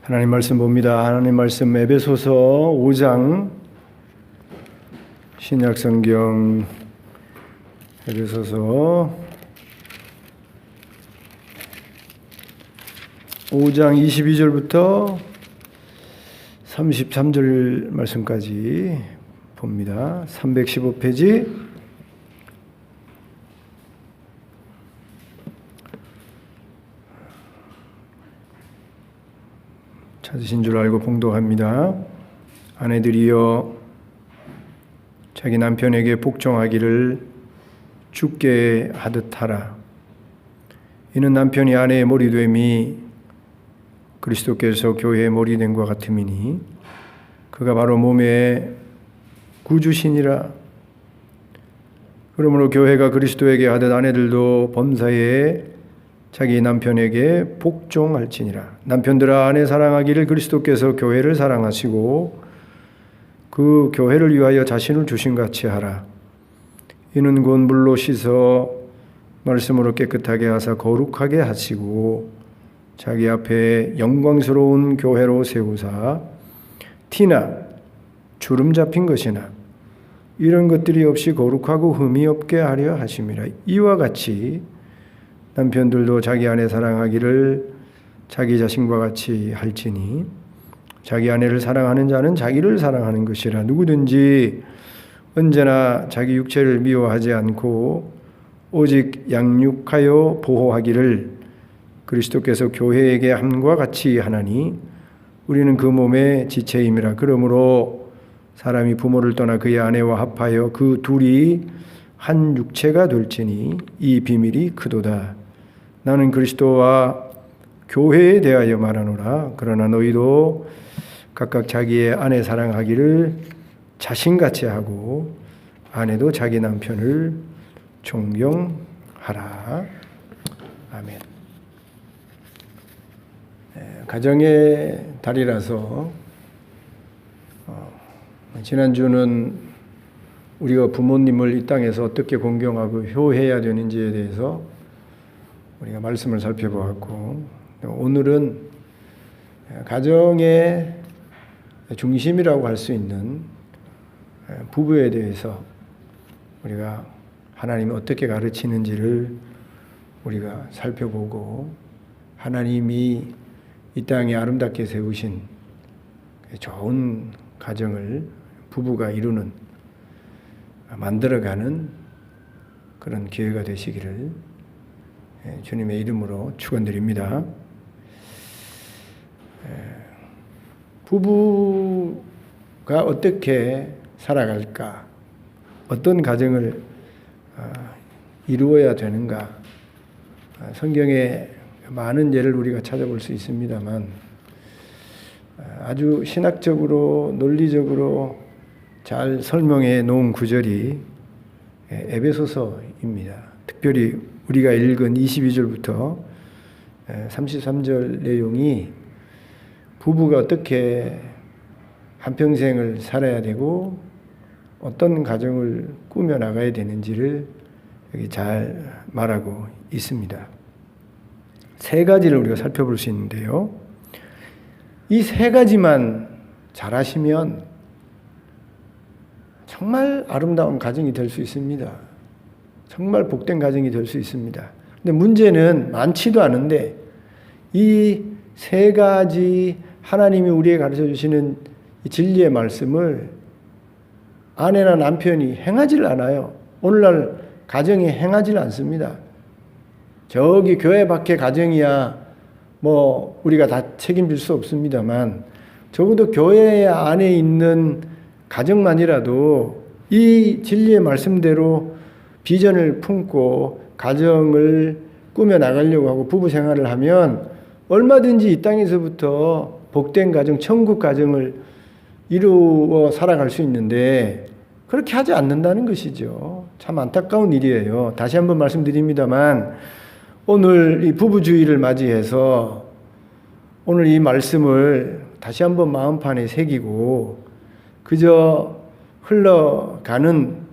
하나님 말씀 봅니다. 하나님 말씀 에베소서 5장 신약성경 에베소서 5장 22절부터 33절 말씀까지 봅니다. 315페이지 찾으신 줄 알고 봉독합니다. 아내들이여 자기 남편에게 복종하기를 주께 하듯 하라. 이는 남편이 아내의 머리됨이 그리스도께서 교회의 머리됨과 같음이니 그가 바로 몸의 구주시니라. 그러므로 교회가 그리스도에게 하듯 아내들도 범사에 자기 남편에게 복종할지니라. 남편들아 아내 사랑하기를 그리스도께서 교회를 사랑하시고 그 교회를 위하여 자신을 주신 같이 하라. 이는 곧 물로 씻어 말씀으로 깨끗하게 하사 거룩하게 하시고 자기 앞에 영광스러운 교회로 세우사 티나 주름 잡힌 것이나 이런 것들이 없이 거룩하고 흠이 없게 하려 하심이라. 이와 같이 남편들도 자기 아내 사랑하기를 자기 자신과 같이 할지니 자기 아내를 사랑하는 자는 자기를 사랑하는 것이라. 누구든지 언제나 자기 육체를 미워하지 않고 오직 양육하여 보호하기를 그리스도께서 교회에게 함과 같이 하나니 우리는 그 몸의 지체임이라. 그러므로 사람이 부모를 떠나 그의 아내와 합하여 그 둘이 한 육체가 될지니 이 비밀이 크도다. 나는 그리스도와 교회에 대하여 말하노라. 그러나 너희도 각각 자기의 아내 사랑하기를 자신같이 하고 아내도 자기 남편을 존경하라. 아멘. 가정의 달이라서 지난주는 우리가 부모님을 이 땅에서 어떻게 공경하고 효해야 되는지에 대해서 우리가 말씀을 살펴보았고, 오늘은 가정의 중심이라고 할 수 있는 부부에 대해서 우리가 하나님이 어떻게 가르치는지를 우리가 살펴보고, 하나님이 이 땅에 아름답게 세우신 좋은 가정을 부부가 이루는, 만들어가는 그런 기회가 되시기를 주님의 이름으로 축원드립니다. 부부가 어떻게 살아갈까? 어떤 가정을 이루어야 되는가? 성경에 많은 예를 우리가 찾아볼 수 있습니다만 아주 신학적으로 논리적으로 잘 설명해 놓은 구절이 에베소서입니다. 특별히 우리가 읽은 22절부터 33절 내용이 부부가 어떻게 한평생을 살아야 되고 어떤 가정을 꾸며 나가야 되는지를 여기 잘 말하고 있습니다. 세 가지를 우리가 살펴볼 수 있는데요. 이 세 가지만 잘하시면 정말 아름다운 가정이 될 수 있습니다. 정말 복된 가정이 될 수 있습니다. 근데 문제는 많지도 않은데 이 세 가지 하나님이 우리에게 가르쳐 주시는 이 진리의 말씀을 아내나 남편이 행하지를 않아요. 오늘날 가정이 행하지를 않습니다. 저기 교회 밖의 가정이야 뭐 우리가 다 책임질 수 없습니다만 적어도 교회 안에 있는 가정만이라도 이 진리의 말씀대로 비전을 품고 가정을 꾸며 나가려고 하고 부부 생활을 하면 얼마든지 이 땅에서부터 복된 가정, 천국 가정을 이루어 살아갈 수 있는데 그렇게 하지 않는다는 것이죠. 참 안타까운 일이에요. 다시 한번 말씀드립니다만 오늘 이 부부주의를 맞이해서 오늘 이 말씀을 다시 한번 마음판에 새기고 그저 흘러가는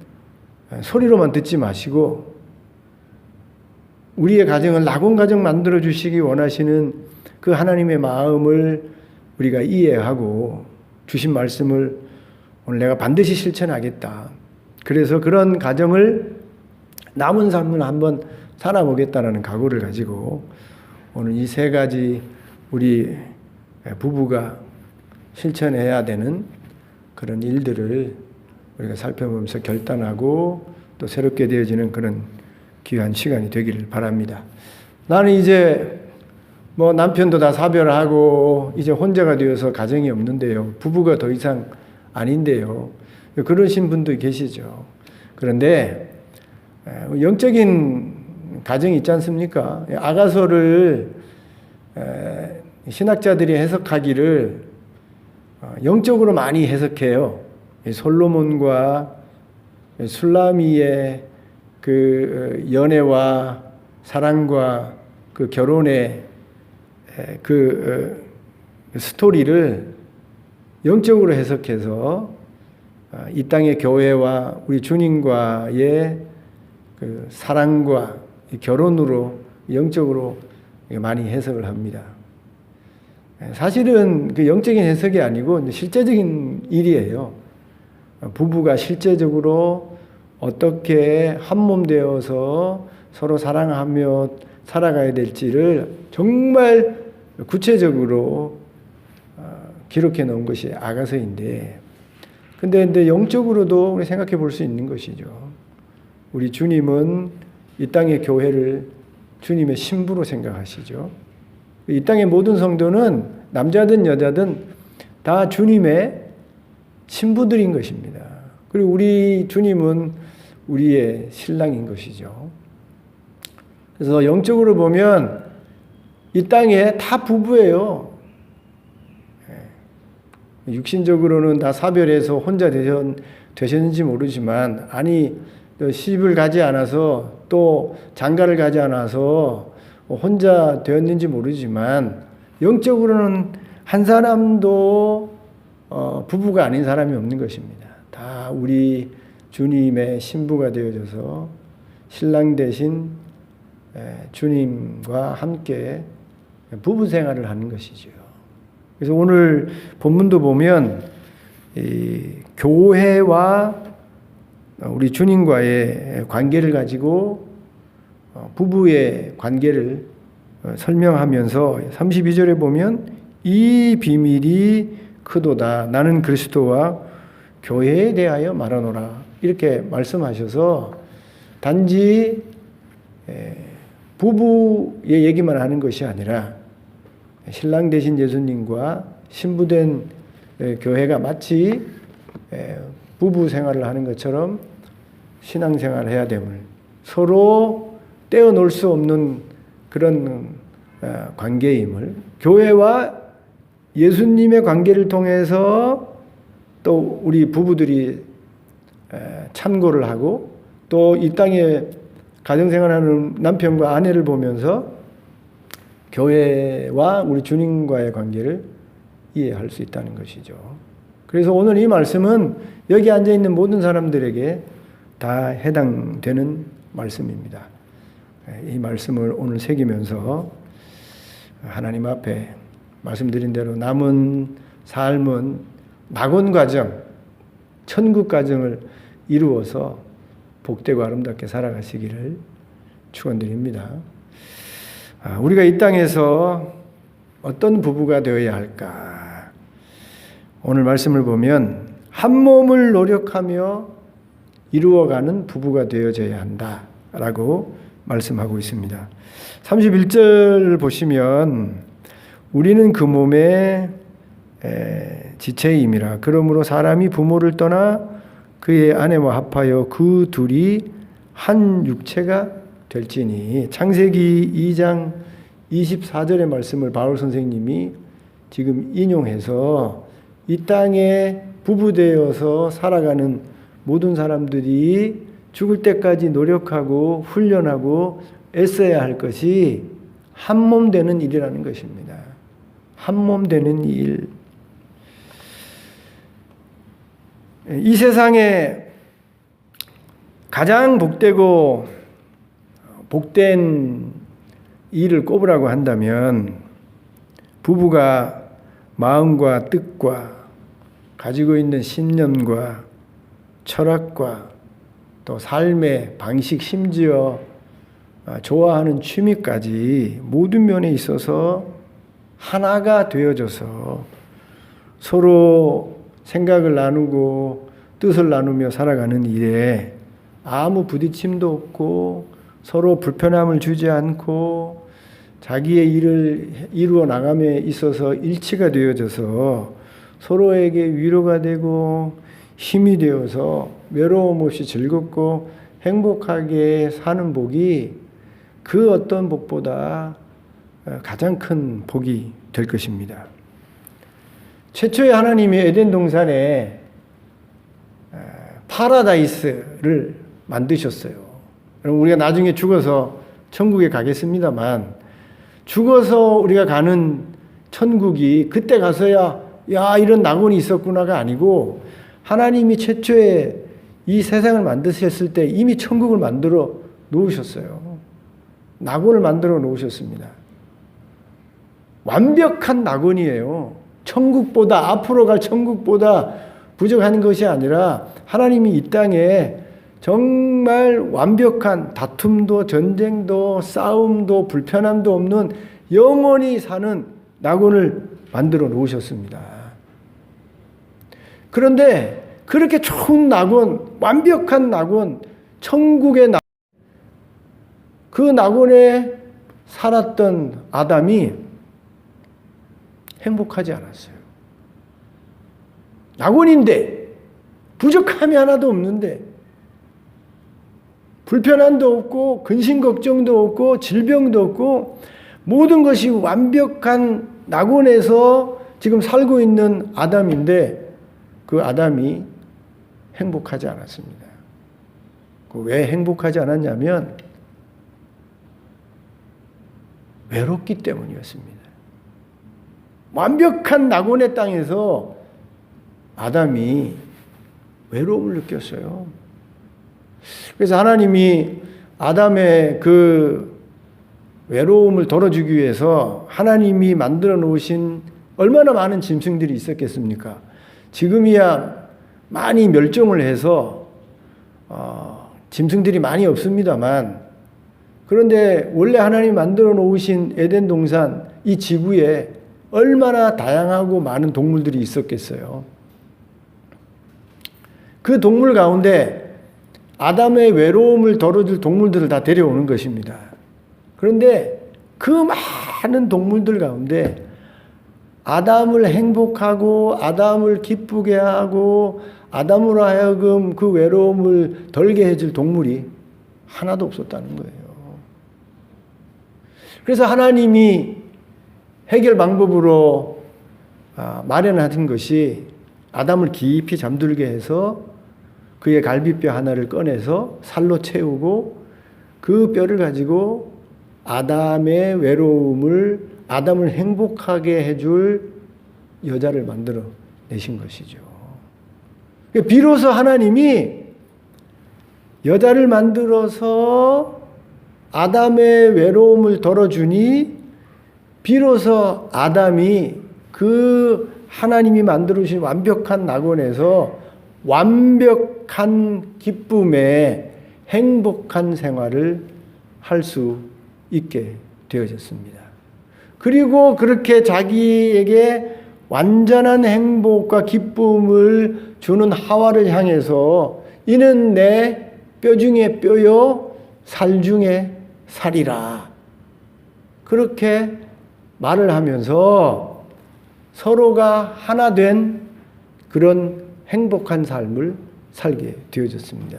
소리로만 듣지 마시고 우리의 가정을 낙원 가정 만들어 주시기 원하시는 그 하나님의 마음을 우리가 이해하고 주신 말씀을 오늘 내가 반드시 실천하겠다. 그래서 그런 가정을 남은 삶을 한번 살아보겠다는 각오를 가지고 오늘 이 세 가지 우리 부부가 실천해야 되는 그런 일들을 우리가 살펴보면서 결단하고 또 새롭게 되어지는 그런 귀한 시간이 되기를 바랍니다. 나는 이제 남편도 다 사별하고 이제 혼자가 되어서 가정이 없는데요. 부부가 더 이상 아닌데요. 그러신 분도 계시죠. 그런데 영적인 가정이 있지 않습니까? 아가서를 신학자들이 해석하기를 영적으로 많이 해석해요. 솔로몬과 술라미의 그 연애와 사랑과 그 결혼의 그 스토리를 영적으로 해석해서 이 땅의 교회와 우리 주님과의 그 사랑과 결혼으로 영적으로 많이 해석을 합니다. 사실은 그 영적인 해석이 아니고 실제적인 일이에요. 부부가 실제적으로 어떻게 한몸 되어서 서로 사랑하며 살아가야 될지를 정말 구체적으로 기록해 놓은 것이 아가서인데, 근데 영적으로도 우리 생각해 볼 수 있는 것이죠. 우리 주님은 이 땅의 교회를 주님의 신부로 생각하시죠. 이 땅의 모든 성도는 남자든 여자든 다 주님의 신부들인 것입니다. 그리고 우리 주님은 우리의 신랑인 것이죠. 그래서 영적으로 보면 이 땅에 다 부부예요. 육신적으로는 다 사별해서 혼자 되셨는지 모르지만, 아니 시집을 가지 않아서 또 장가를 가지 않아서 혼자 되었는지 모르지만, 영적으로는 한 사람도 부부가 아닌 사람이 없는 것입니다. 다 우리 주님의 신부가 되어져서 신랑 대신 주님과 함께 부부 생활을 하는 것이죠. 그래서 오늘 본문도 보면 이 교회와 우리 주님과의 관계를 가지고 부부의 관계를 설명하면서 32절에 보면 이 비밀이 크도다. 나는 그리스도와 교회에 대하여 말하노라. 이렇게 말씀하셔서 단지 부부의 얘기만 하는 것이 아니라 신랑 되신 예수님과 신부된 교회가 마치 부부 생활을 하는 것처럼 신앙생활을 해야 됨을, 서로 떼어놓을 수 없는 그런 관계임을, 교회와 예수님의 관계를 통해서 또 우리 부부들이 참고를 하고, 또 이 땅에 가정생활하는 남편과 아내를 보면서 교회와 우리 주님과의 관계를 이해할 수 있다는 것이죠. 그래서 오늘 이 말씀은 여기 앉아있는 모든 사람들에게 다 해당되는 말씀입니다. 이 말씀을 오늘 새기면서 하나님 앞에 말씀드린 대로 남은 삶은 낙원 과정, 천국 과정을 이루어서 복되고 아름답게 살아가시기를 축원드립니다. 우리가 이 땅에서 어떤 부부가 되어야 할까? 오늘 말씀을 보면 한 몸을 노력하며 이루어가는 부부가 되어져야 한다라고 말씀하고 있습니다. 31절 보시면 우리는 그 몸의 지체임이라. 그러므로 사람이 부모를 떠나 그의 아내와 합하여 그 둘이 한 육체가 될지니. 창세기 2장 24절의 말씀을 바울 선생님이 지금 인용해서 이 땅에 부부되어서 살아가는 모든 사람들이 죽을 때까지 노력하고 훈련하고 애써야 할 것이 한 몸 되는 일이라는 것입니다. 한 몸 되는 일. 이 세상에 가장 복된 일을 꼽으라고 한다면 부부가 마음과 뜻과 가지고 있는 신념과 철학과 또 삶의 방식, 심지어 좋아하는 취미까지 모든 면에 있어서 하나가 되어져서 서로 생각을 나누고 뜻을 나누며 살아가는 일에 아무 부딪힘도 없고 서로 불편함을 주지 않고 자기의 일을 이루어 나감에 있어서 일치가 되어져서 서로에게 위로가 되고 힘이 되어서 외로움 없이 즐겁고 행복하게 사는 복이 그 어떤 복보다 가장 큰 복이 될 것입니다. 최초에 하나님이 에덴 동산에 파라다이스를 만드셨어요. 우리가 나중에 죽어서 천국에 가겠습니다만 죽어서 우리가 가는 천국이 그때 가서야 야 이런 낙원이 있었구나가 아니고 하나님이 최초에 이 세상을 만드셨을 때 이미 천국을 만들어 놓으셨어요. 낙원을 만들어 놓으셨습니다. 완벽한 낙원이에요. 천국보다 앞으로 갈 천국보다 부족한 것이 아니라 하나님이 이 땅에 정말 완벽한 다툼도 전쟁도 싸움도 불편함도 없는 영원히 사는 낙원을 만들어 놓으셨습니다. 그런데 그렇게 좋은 낙원, 완벽한 낙원, 천국의 낙원, 그 낙원에 살았던 아담이 행복하지 않았어요. 낙원인데 부족함이 하나도 없는데 불편함도 없고 근심 걱정도 없고 질병도 없고 모든 것이 완벽한 낙원에서 지금 살고 있는 아담인데 그 아담이 행복하지 않았습니다. 왜 행복하지 않았냐면 외롭기 때문이었습니다. 완벽한 낙원의 땅에서 아담이 외로움을 느꼈어요. 그래서 하나님이 아담의 그 외로움을 덜어주기 위해서 하나님이 만들어 놓으신 얼마나 많은 짐승들이 있었겠습니까? 지금이야 많이 멸종을 해서 짐승들이 많이 없습니다만 그런데 원래 하나님이 만들어 놓으신 에덴 동산 이 지구에 얼마나 다양하고 많은 동물들이 있었겠어요. 그 동물 가운데 아담의 외로움을 덜어줄 동물들을 다 데려오는 것입니다. 그런데 그 많은 동물들 가운데 아담을 행복하고 아담을 기쁘게 하고 아담으로 하여금 그 외로움을 덜게 해줄 동물이 하나도 없었다는 거예요. 그래서 하나님이 해결 방법으로 마련하신 것이 아담을 깊이 잠들게 해서 그의 갈비뼈 하나를 꺼내서 살로 채우고 그 뼈를 가지고 아담의 외로움을 아담을 행복하게 해줄 여자를 만들어 내신 것이죠. 비로소 하나님이 여자를 만들어서 아담의 외로움을 덜어주니 비로소 아담이 그 하나님이 만들어주신 완벽한 낙원에서 완벽한 기쁨에 행복한 생활을 할 수 있게 되어졌습니다. 그리고 그렇게 자기에게 완전한 행복과 기쁨을 주는 하와를 향해서 이는 내 뼈 중에 뼈요 살 중에 살이라 그렇게 말을 하면서 서로가 하나 된 그런 행복한 삶을 살게 되어졌습니다.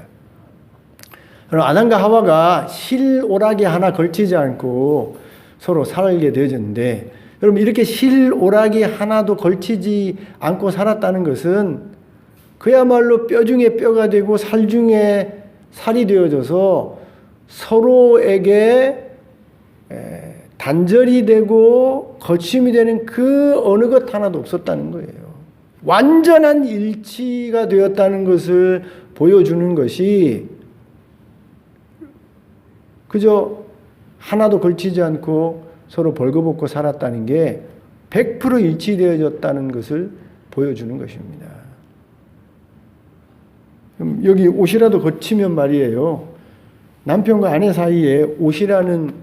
아담과 하와가 실오락이 하나 걸치지 않고 서로 살게 되어졌는데 여러분 이렇게 실오락이 하나도 걸치지 않고 살았다는 것은 그야말로 뼈 중에 뼈가 되고 살 중에 살이 되어져서 서로에게 단절이 되고 거침이 되는 그 어느 것 하나도 없었다는 거예요. 완전한 일치가 되었다는 것을 보여주는 것이 그저 하나도 걸치지 않고 서로 벌거벗고 살았다는 게 100% 일치되어졌다는 것을 보여주는 것입니다. 그럼 여기 옷이라도 거치면 말이에요. 남편과 아내 사이에 옷이라는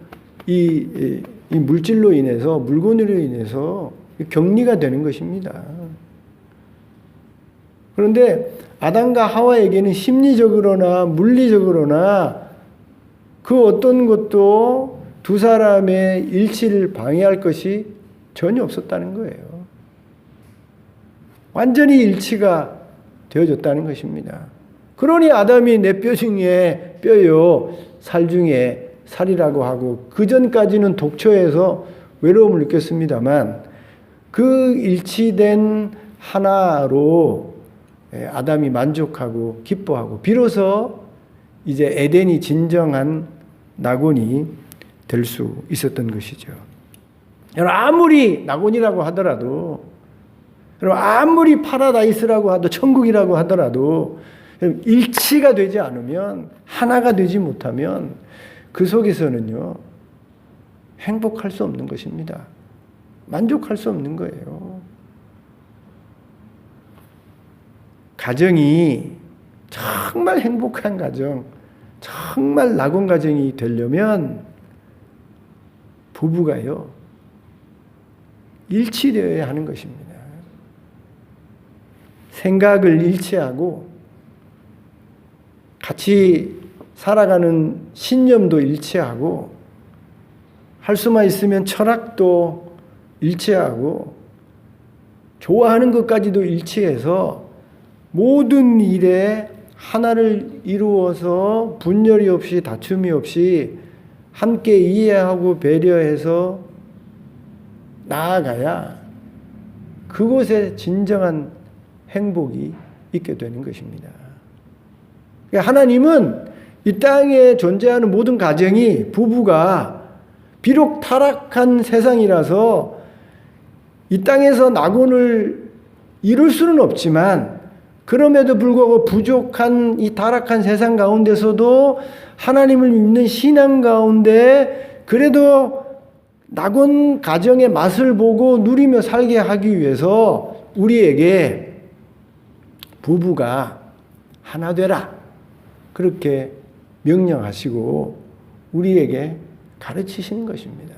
이 물질로 인해서, 물건으로 인해서 격리가 되는 것입니다. 그런데 아담과 하와에게는 심리적으로나 물리적으로나 그 어떤 것도 두 사람의 일치를 방해할 것이 전혀 없었다는 거예요. 완전히 일치가 되어졌다는 것입니다. 그러니 아담이 내 뼈 중에 뼈요, 살 중에 살이라고 하고, 그 전까지는 독초에서 외로움을 느꼈습니다만 그 일치된 하나로 아담이 만족하고 기뻐하고, 비로소 이제 에덴이 진정한 낙원이 될 수 있었던 것이죠. 여러분, 아무리 낙원이라고 하더라도, 여러분, 아무리 파라다이스라고 하도, 천국이라고 하더라도 일치가 되지 않으면, 하나가 되지 못하면 그 속에서는요, 행복할 수 없는 것입니다. 만족할 수 없는 거예요. 가정이 정말 행복한 가정, 정말 낙원 가정이 되려면 부부가요, 일치되어야 하는 것입니다. 생각을 일치하고 같이 살아가는 신념도 일치하고, 할 수만 있으면 철학도 일치하고, 좋아하는 것까지도 일치해서 모든 일에 하나를 이루어서 분열이 없이, 다툼이 없이 함께 이해하고 배려해서 나아가야 그곳에 진정한 행복이 있게 되는 것입니다. 하나님은 이 땅에 존재하는 모든 가정이, 부부가 비록 타락한 세상이라서 이 땅에서 낙원을 이룰 수는 없지만, 그럼에도 불구하고 부족한 이 타락한 세상 가운데서도 하나님을 믿는 신앙 가운데 그래도 낙원 가정의 맛을 보고 누리며 살게 하기 위해서 우리에게 부부가 하나 되라, 그렇게 명령하시고 우리에게 가르치시는 것입니다.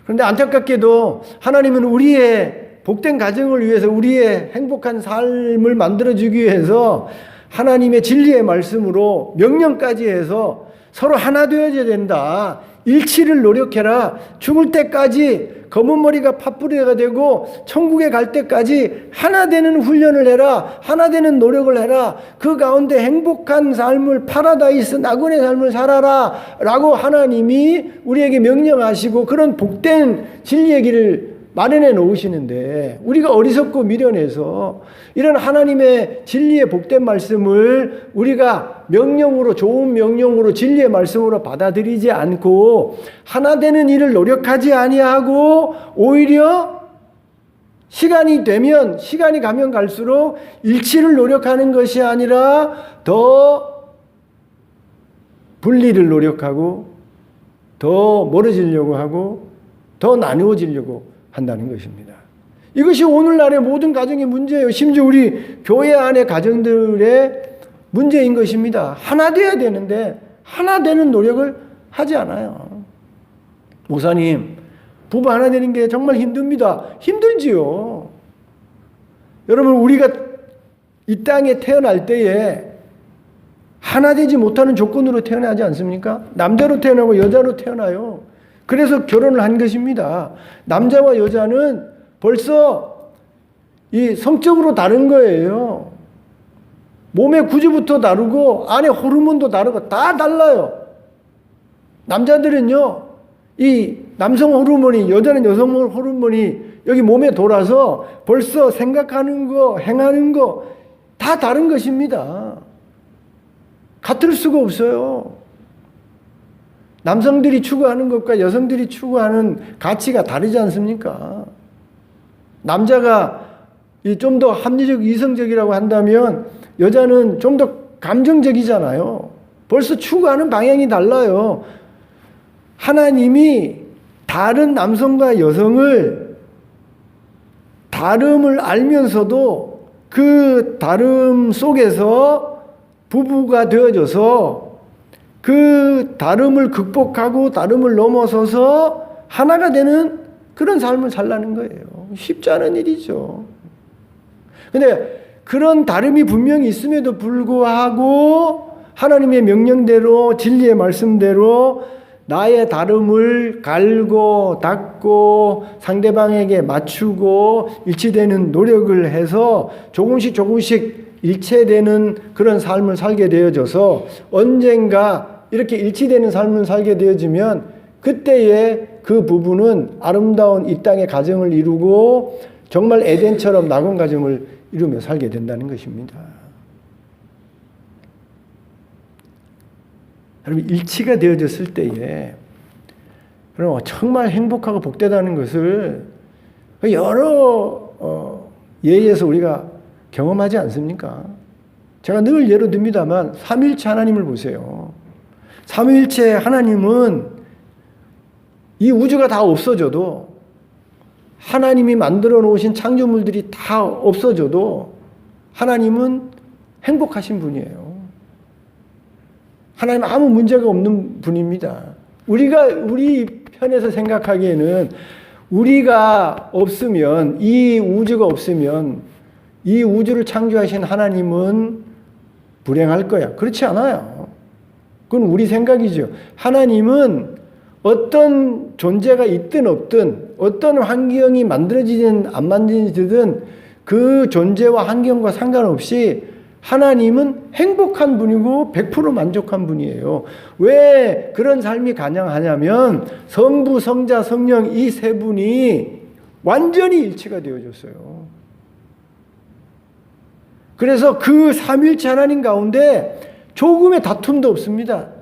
그런데 안타깝게도 하나님은 우리의 복된 가정을 위해서, 우리의 행복한 삶을 만들어주기 위해서 하나님의 진리의 말씀으로 명령까지 해서 서로 하나 되어야 된다, 일치를 노력해라, 죽을 때까지 검은 머리가 팥뿌리가 되고 천국에 갈 때까지 하나 되는 훈련을 해라, 하나 되는 노력을 해라, 그 가운데 행복한 삶을, 파라다이스 낙원의 삶을 살아라 라고 하나님이 우리에게 명령하시고 그런 복된 진리의 길을 마련해 놓으시는데, 우리가 어리석고 미련해서 이런 하나님의 진리의 복된 말씀을 우리가 명령으로, 좋은 명령으로, 진리의 말씀으로 받아들이지 않고 하나 되는 일을 노력하지 아니하고, 오히려 시간이 가면 갈수록 일치를 노력하는 것이 아니라 더 분리를 노력하고, 더 멀어지려고 하고, 더 나누어지려고 한다는 것입니다. 이것이 오늘날의 모든 가정의 문제예요. 심지어 우리 교회 안의 가정들의 문제인 것입니다. 하나 되어야 되는데 하나 되는 노력을 하지 않아요. 목사님, 부부 하나 되는 게 정말 힘듭니다. 힘들지요. 여러분, 우리가 이 땅에 태어날 때에 하나 되지 못하는 조건으로 태어나지 않습니까? 남자로 태어나고 여자로 태어나요. 그래서 결혼을 한 것입니다. 남자와 여자는 벌써 이 성적으로 다른 거예요. 몸의 구조부터 다르고 안에 호르몬도 다르고 다 달라요. 남자들은요, 이 남성 호르몬이, 여자는 여성 호르몬이 여기 몸에 돌아서 벌써 생각하는 거, 행하는 거 다 다른 것입니다. 같을 수가 없어요. 남성들이 추구하는 것과 여성들이 추구하는 가치가 다르지 않습니까? 남자가 좀 더 합리적, 이성적이라고 한다면 여자는 좀 더 감정적이잖아요. 벌써 추구하는 방향이 달라요. 하나님이 다른 남성과 여성을 다름을 알면서도 그 다름 속에서 부부가 되어져서 그 다름을 극복하고 다름을 넘어서서 하나가 되는 그런 삶을 살라는 거예요. 쉽지 않은 일이죠. 근데 그런 다름이 분명히 있음에도 불구하고 하나님의 명령대로 진리의 말씀대로 나의 다름을 갈고 닦고 상대방에게 맞추고 일치되는 노력을 해서 조금씩 일체되는 그런 삶을 살게 되어져서 언젠가 이렇게 일치되는 삶을 살게 되어지면 그때에 그 부부는 아름다운 이 땅의 가정을 이루고 정말 에덴처럼 낙원 가정을 이루며 살게 된다는 것입니다. 여러분, 일치가 되어졌을 때에 그럼 정말 행복하고 복되다는 것을 여러 예에서 우리가 경험하지 않습니까? 제가 늘 예로 듭니다만 삼위일체 하나님을 보세요. 삼위일체 하나님은 이 우주가 다 없어져도 하나님이 만들어 놓으신 창조물들이 다 없어져도 하나님은 행복하신 분이에요. 하나님은 아무 문제가 없는 분입니다. 우리 편에서 생각하기에는 우리가 없으면, 이 우주가 없으면 이 우주를 창조하신 하나님은 불행할 거야. 그렇지 않아요. 그건 우리 생각이죠. 하나님은 어떤 존재가 있든 없든 어떤 환경이 만들어지든 안 만들어지든 그 존재와 환경과 상관없이 하나님은 행복한 분이고 100% 만족한 분이에요. 왜 그런 삶이 가능하냐면 성부, 성자, 성령 이 세 분이 완전히 일치가 되어졌어요. 그래서 그 삼위일체 하나님 가운데 조금의 다툼도 없습니다.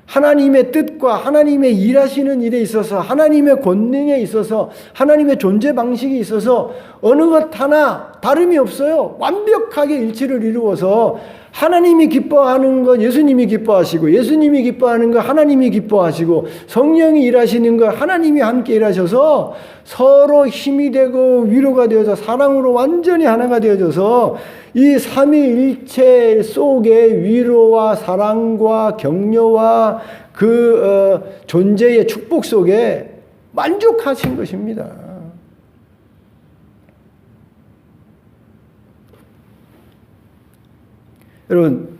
하나님의 뜻과 하나님의 일하시는 일에 있어서 하나님의 권능에 있어서 하나님의 존재 방식에 있어서 어느 것 하나 다름이 없어요. 완벽하게 일치를 이루어서 하나님이 기뻐하는 것 예수님이 기뻐하시고 예수님이 기뻐하는 것 하나님이 기뻐하시고 성령이 일하시는 것 하나님이 함께 일하셔서 서로 힘이 되고 위로가 되어서 사랑으로 완전히 하나가 되어져서 이 삼위일체 속에 위로와 사랑과 격려와 그 존재의 축복 속에 만족하신 것입니다. 여러분,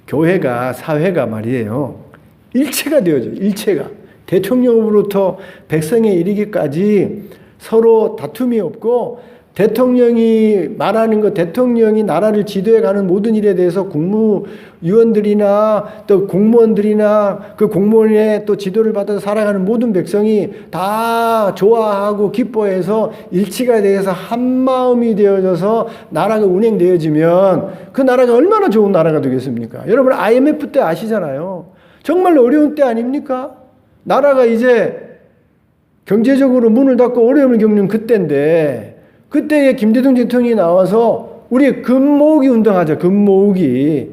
교회가 사회가 말이에요. 일체가 되어져. 일체가. 대통령으로부터 백성에 이르기까지 서로 다툼이 없고 대통령이 말하는 것, 대통령이 나라를 지도해가는 모든 일에 대해서 국무위원들이나 또 공무원들이나 그 공무원의 또 지도를 받아서 살아가는 모든 백성이 다 좋아하고 기뻐해서 일치가 되어서 한 마음이 되어져서 나라가 운행되어지면 그 나라가 얼마나 좋은 나라가 되겠습니까? 여러분 IMF 때 아시잖아요. 정말 어려운 때 아닙니까? 나라가 이제 경제적으로 문을 닫고 어려움을 겪는 그때인데 그때에 김대중 대통령이 나와서 우리 금모으기 운동하자. 금모으기.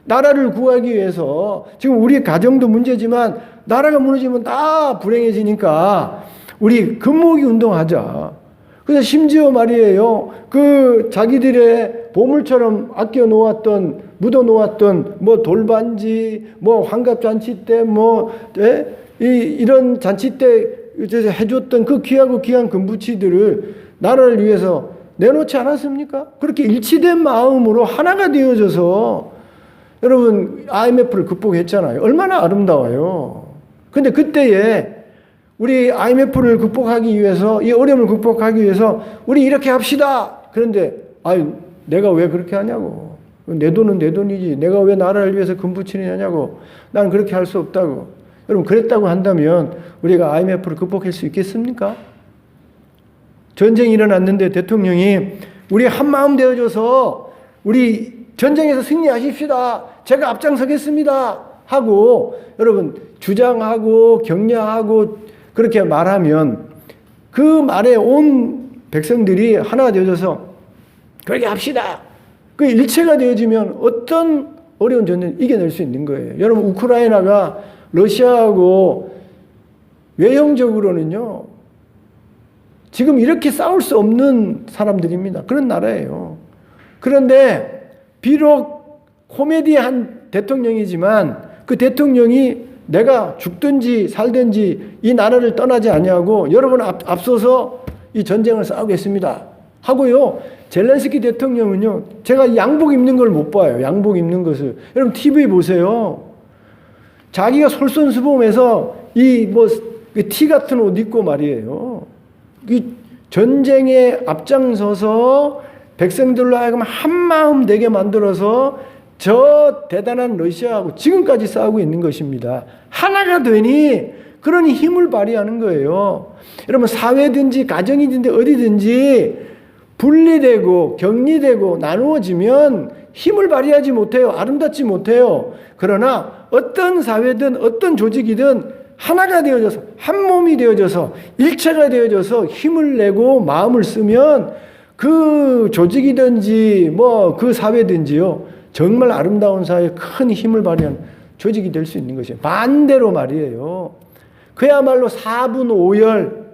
나라를 구하기 위해서 지금 우리 가정도 문제지만 나라가 무너지면 다 불행해지니까 우리 금모으기 운동하자. 그래서 심지어 말이에요. 그 자기들의 보물처럼 아껴 놓았던 묻어 놓았던 뭐 돌반지 뭐 환갑잔치 때 뭐 이런 잔치 때 해줬던 그 귀하고 귀한 금부치들을 나라를 위해서 내놓지 않았습니까? 그렇게 일치된 마음으로 하나가 되어져서 여러분 IMF를 극복했잖아요. 얼마나 아름다워요. 근데 그때에 우리 IMF를 극복하기 위해서 이 어려움을 극복하기 위해서 우리 이렇게 합시다. 그런데 내가 왜 그렇게 하냐고. 내 돈은 내 돈이지. 내가 왜 나라를 위해서 금부치느냐고. 난 그렇게 할 수 없다고. 여러분 그랬다고 한다면 우리가 IMF를 극복할 수 있겠습니까? 전쟁이 일어났는데 대통령이 우리 한마음 되어줘서 우리 전쟁에서 승리하십시다. 제가 앞장서겠습니다. 하고 여러분 주장하고 격려하고 그렇게 말하면 그 말에 온 백성들이 하나 되어져서 그렇게 합시다. 그 일체가 되어지면 어떤 어려운 전쟁을 이겨낼 수 있는 거예요. 여러분 우크라이나가 러시아하고 외형적으로는요, 지금 이렇게 싸울 수 없는 사람들입니다. 그런 나라예요. 그런데 비록 코미디한 대통령이지만 그 대통령이 내가 죽든지 살든지 이 나라를 떠나지 아니하고 여러분 앞서서 이 전쟁을 싸우겠습니다 하고요. 젤렌스키 대통령은요, 제가 양복 입는 걸 못 봐요. 양복 입는 것을. 여러분 TV 보세요. 자기가 솔선수범해서 이 티 같은 옷 입고 말이에요. 이 전쟁에 앞장서서 백성들로 하여금 한마음 되게 만들어서 저 대단한 러시아하고 지금까지 싸우고 있는 것입니다. 하나가 되니 그러니 힘을 발휘하는 거예요. 여러분 사회든지 가정이든지 어디든지 분리되고 격리되고 나누어지면 힘을 발휘하지 못해요. 아름답지 못해요. 그러나 어떤 사회든 어떤 조직이든 하나가 되어져서 한 몸이 되어져서 일체가 되어져서 힘을 내고 마음을 쓰면 그 조직이든지 그 사회든지요, 정말 아름다운 사회에 큰 힘을 발휘하는 조직이 될 수 있는 것이에요. 반대로 말이에요. 그야말로 4분 5열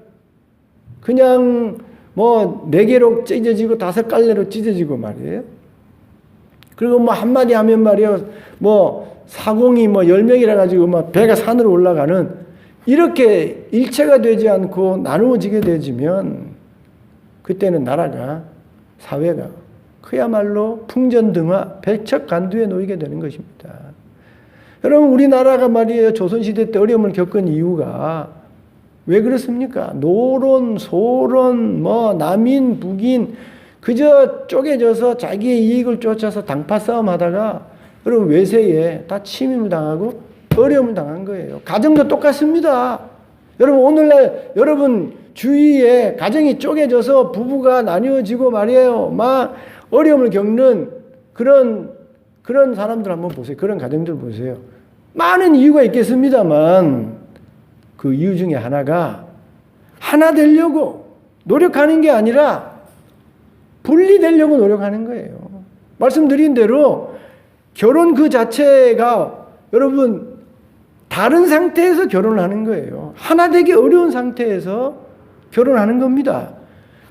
그냥 4개로 찢어지고 5갈래로 찢어지고 말이에요. 그리고 한마디 하면 말이에요. 사공이 10명이라 가지고 배가 산으로 올라가는, 이렇게 일체가 되지 않고 나누어지게 되지면 그때는 나라가, 사회가 그야말로 풍전등화 백척간두에 놓이게 되는 것입니다. 여러분 우리나라가 말이에요. 조선시대 때 어려움을 겪은 이유가 왜 그렇습니까? 노론, 소론, 남인, 북인 그저 쪼개져서 자기의 이익을 쫓아서 당파 싸움 하다가 여러분 외세에 다 침입을 당하고 어려움을 당한 거예요. 가정도 똑같습니다. 여러분 오늘날 여러분 주위에 가정이 쪼개져서 부부가 나뉘어지고 말이에요. 막 어려움을 겪는 그런 사람들 한번 보세요. 그런 가정들 보세요. 많은 이유가 있겠습니다만 그 이유 중에 하나가 하나 되려고 노력하는 게 아니라 분리되려고 노력하는 거예요. 말씀드린 대로 결혼 그 자체가 여러분 다른 상태에서 결혼을 하는 거예요. 하나 되기 어려운 상태에서 결혼하는 겁니다.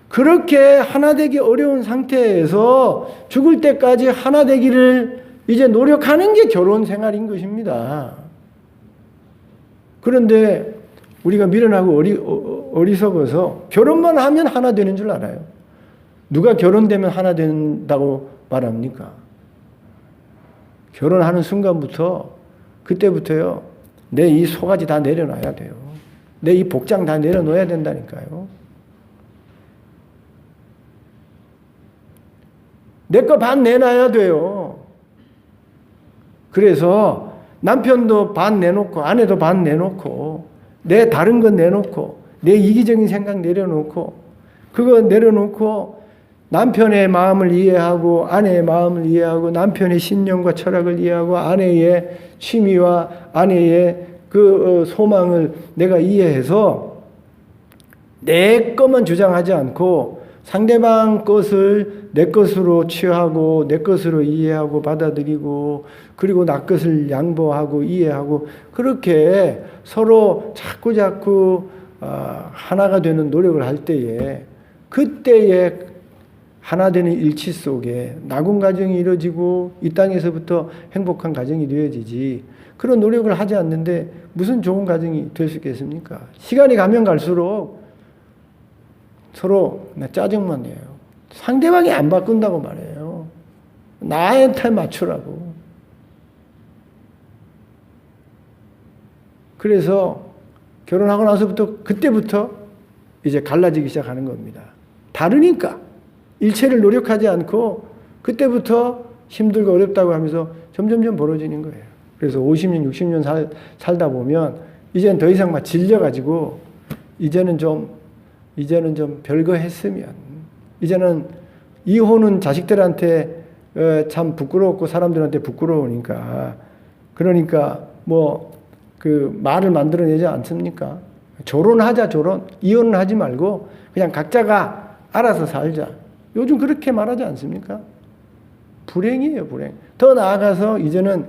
그렇게 하나 되기 어려운 상태에서 죽을 때까지 하나 되기를 이제 노력하는 게 결혼 생활인 것입니다. 그런데 우리가 미련하고 어리석어서 결혼만 하면 하나 되는 줄 알아요. 누가 결혼되면 하나 된다고 말합니까? 결혼하는 순간부터 그때부터요. 내 이 소가지 다 내려놔야 돼요. 내 이 복장 다 내려놓아야 된다니까요. 내 거 반 내놔야 돼요. 그래서 남편도 반 내놓고 아내도 반 내놓고 내 다른 건 내놓고 내 이기적인 생각 내려놓고 그거 내려놓고 남편의 마음을 이해하고 아내의 마음을 이해하고 남편의 신념과 철학을 이해하고 아내의 취미와 아내의 그 소망을 내가 이해해서 내 것만 주장하지 않고 상대방 것을 내 것으로 취하고 내 것으로 이해하고 받아들이고 그리고 나 것을 양보하고 이해하고 그렇게 서로 자꾸 하나가 되는 노력을 할 때에 그때에 하나 되는 일치 속에 낙원 가정이 이루어지고 이 땅에서부터 행복한 가정이 되어지지 그런 노력을 하지 않는데 무슨 좋은 가정이 될 수 있겠습니까? 시간이 가면 갈수록 서로 짜증만 내요. 상대방이 안 바꾼다고 말해요. 나한테 맞추라고. 그래서 결혼하고 나서부터 그때부터 이제 갈라지기 시작하는 겁니다. 다르니까 일체를 노력하지 않고 그때부터 힘들고 어렵다고 하면서 점점점 벌어지는 거예요. 그래서 50년, 60년 살다 보면 이제는 더 이상 막 질려가지고 이제는 좀 별거 했으면 이제는 이혼은 자식들한테 참 부끄럽고 사람들한테 부끄러우니까 그러니까 그 말을 만들어내지 않습니까? 결혼하자 결혼. 이혼은 하지 말고 그냥 각자가 알아서 살자. 요즘 그렇게 말하지 않습니까? 불행이에요, 불행. 더 나아가서 이제는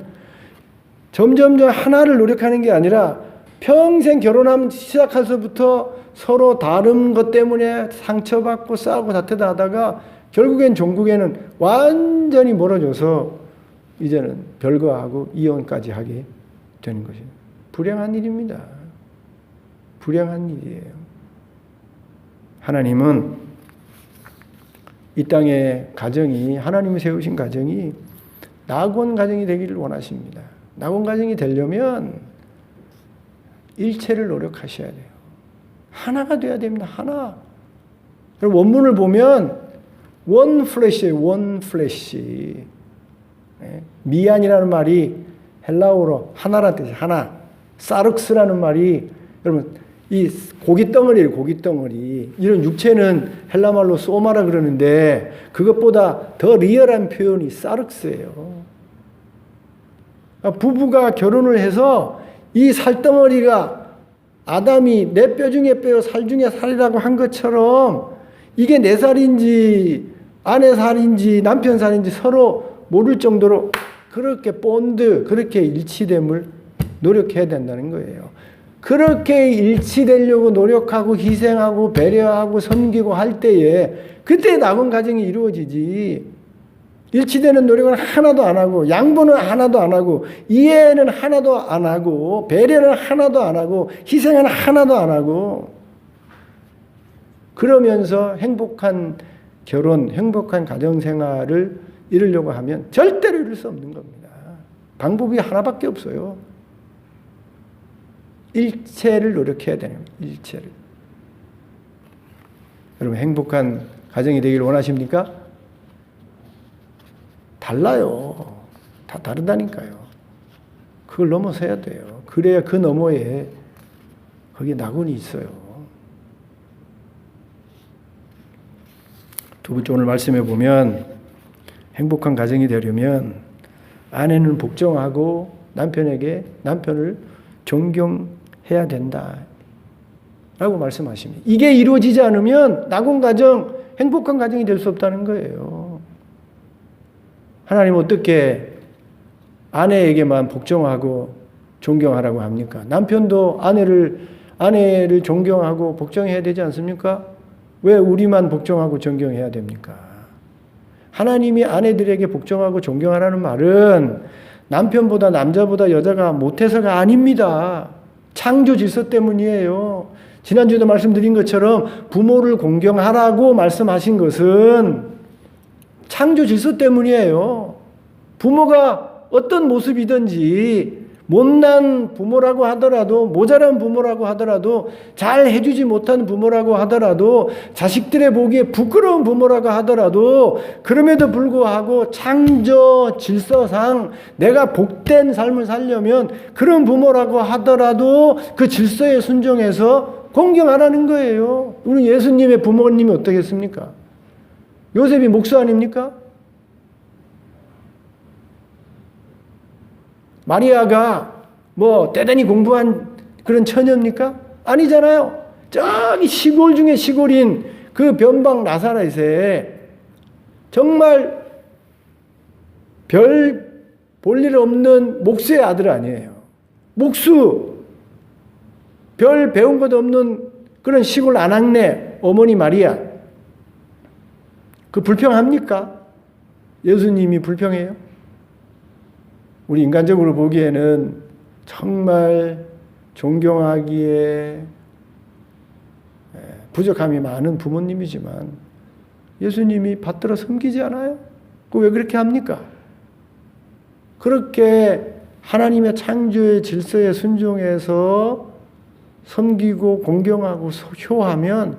점점점 하나를 노력하는 게 아니라 평생 결혼하면 시작해서부터 서로 다른 것 때문에 상처받고 싸우고 다투다 하다가 결국엔 종국에는 완전히 멀어져서 이제는 별거하고 이혼까지 하게 되는 것이에요. 불행한 일입니다. 불행한 일이에요. 하나님은 이 땅의 가정이, 하나님이 세우신 가정이 낙원 가정이 되기를 원하십니다. 낙원 가정이 되려면 일체를 노력하셔야 돼요. 하나가 돼야 됩니다. 하나. 원문을 보면 원 플래시예요. 원 플래시. 미안이라는 말이 헬라어로 하나라는 뜻이 하나. 사륵스라는 말이 여러분 이 고기 덩어리예요. 고기 덩어리. 이런 육체는 헬라 말로 소마라 그러는데 그것보다 더 리얼한 표현이 사륵스예요. 부부가 결혼을 해서 이 살덩어리가 아담이 내 뼈 중에 뼈, 살 중에 살이라고 한 것처럼 이게 내 살인지 아내 살인지 남편 살인지 서로 모를 정도로 그렇게 본드, 그렇게 일치됨을 노력해야 된다는 거예요. 그렇게 일치되려고 노력하고 희생하고 배려하고 섬기고 할 때에 그때 낙원 가정이 이루어지지. 일치되는 노력은 하나도 안 하고 양보는 하나도 안 하고 이해는 하나도 안 하고 배려는 하나도 안 하고 희생은 하나도 안 하고 그러면서 행복한 결혼, 행복한 가정생활을 이루려고 하면 절대로 이룰 수 없는 겁니다. 방법이 하나밖에 없어요. 일체를 노력해야 되는 거예요. 일체를. 여러분 행복한 가정이 되기를 원하십니까? 달라요. 다 다르다니까요. 그걸 넘어서야 돼요. 그래야 그 너머에 거기에 낙원이 있어요. 두 번째 오늘 말씀해 보면 행복한 가정이 되려면 아내는 복종하고 남편을 존경해야 된다. 라고 말씀하십니다. 이게 이루어지지 않으면 낙원 가정, 행복한 가정이 될 수 없다는 거예요. 하나님 어떻게 아내에게만 복종하고 존경하라고 합니까? 남편도 아내를 존경하고 복종해야 되지 않습니까? 왜 우리만 복종하고 존경해야 됩니까? 하나님이 아내들에게 복종하고 존경하라는 말은 남편보다 남자보다 여자가 못해서가 아닙니다. 창조 질서 때문이에요. 지난주에도 말씀드린 것처럼 부모를 공경하라고 말씀하신 것은 창조 질서 때문이에요. 부모가 어떤 모습이든지 못난 부모라고 하더라도 모자란 부모라고 하더라도 잘 해주지 못한 부모라고 하더라도 자식들의 보기에 부끄러운 부모라고 하더라도 그럼에도 불구하고 창조 질서상 내가 복된 삶을 살려면 그런 부모라고 하더라도 그 질서에 순종해서 공경하라는 거예요. 우리 예수님의 부모님이 어떻겠습니까? 요셉이 목수 아닙니까? 마리아가 대단히 공부한 그런 처녀입니까? 아니잖아요. 저기 시골 중에 시골인 그 변방 나사렛에 정말 별 볼 일 없는 목수의 아들 아니에요. 목수, 별 배운 것 없는 그런 시골 아낙네 어머니 마리아. 그 불평합니까? 예수님이 불평해요? 우리 인간적으로 보기에는 정말 존경하기에 부족함이 많은 부모님이지만 예수님이 받들어 섬기지 않아요? 왜 그렇게 합니까? 그렇게 하나님의 창조의 질서에 순종해서 섬기고 공경하고 효하면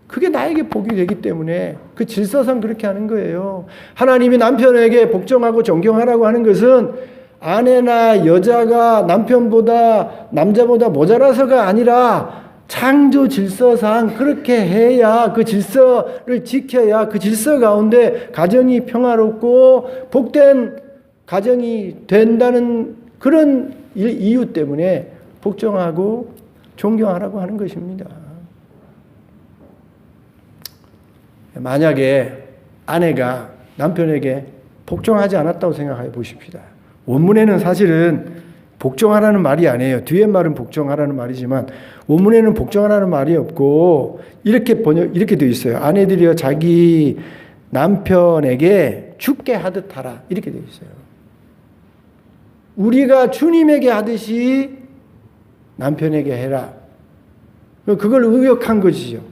그게 나에게 복이 되기 때문에 그 질서상 그렇게 하는 거예요. 하나님이 남편에게 복종하고 존경하라고 하는 것은 아내나 여자가 남자보다 모자라서가 아니라 창조 질서상 그렇게 해야 그 질서를 지켜야 그 질서 가운데 가정이 평화롭고 복된 가정이 된다는 그런 이유 때문에 복종하고 존경하라고 하는 것입니다. 만약에 아내가 남편에게 복종하지 않았다고 생각해 보십시다. 원문에는 사실은 복종하라는 말이 아니에요. 뒤에 말은 복종하라는 말이지만 원문에는 복종하라는 말이 없고 이렇게 되어 있어요. 아내들이여 자기 남편에게 죽게 하듯 하라. 이렇게 되어 있어요. 우리가 주님에게 하듯이 남편에게 해라. 그걸 의역한 것이죠.